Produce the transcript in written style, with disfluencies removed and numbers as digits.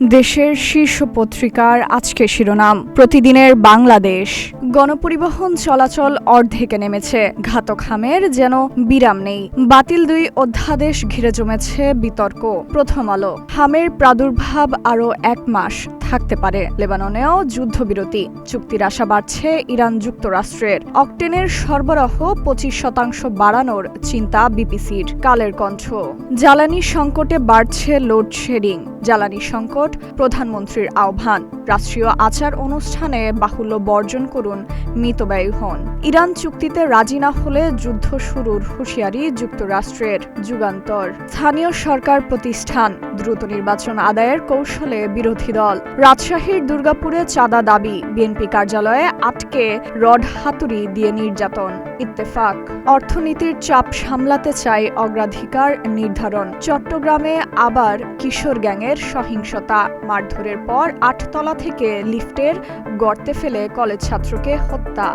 দেশের শীর্ষ পত্রিকার আজকে শিরোনাম প্রতিদিনের বাংলাদেশ। গণপরিবহন চলাচল অর্ধেকে নেমেছে, ঘাতক হামের যেন বিরাম নেই। বাতিল ২ অধ্যাদেশ ঘিরে জমেছে বিতর্ক। প্রথম আলো, হামের প্রাদুর্ভাব আরও ১ মাস থাকতে পারে, লেবাননেও যুদ্ধবিরতি। চুক্তির আশা বাড়ছে ইরান যুক্তরাষ্ট্রের। অকটেনের সরবরাহ ২৫% বাড়ানোর চিন্তা বিপিসির। কালের কণ্ঠ, জ্বালানি সংকটে বাড়ছে লোডশেডিং। জ্বালানি সংকট, প্রধানমন্ত্রীর আহ্বান। রাষ্ট্রীয় আচার অনুষ্ঠানে বাহুল্য বর্জন করুন, মিতব্যয়ী হন। ইরান চুক্তিতে রাজি না হলে যুদ্ধ শুরুর হুঁশিয়ারি যুক্তরাষ্ট্রের। যুগান্তর, স্থানীয় সরকার প্রতিষ্ঠান, দ্রুত নির্বাচন আদায়ের কৌশলে বিরোধী দল। রাজশাহীর দুর্গাপুরে চাঁদা দাবি, বিএনপি কার্যালয়ে আটকে রড হাতুড়ি দিয়ে নির্যাতন। ইত্তেফাক, অর্থনীতির চাপ সামলাতে চাই অগ্রাধিকার নির্ধারণ। চট্টগ্রামে আবার কিশোর গ্যাংয়ের সহিংসতা, মারধরের পর ৮ তলা থেকে লিফটের গর্তে ফেলে কলেজ ছাত্রকে হত্যা।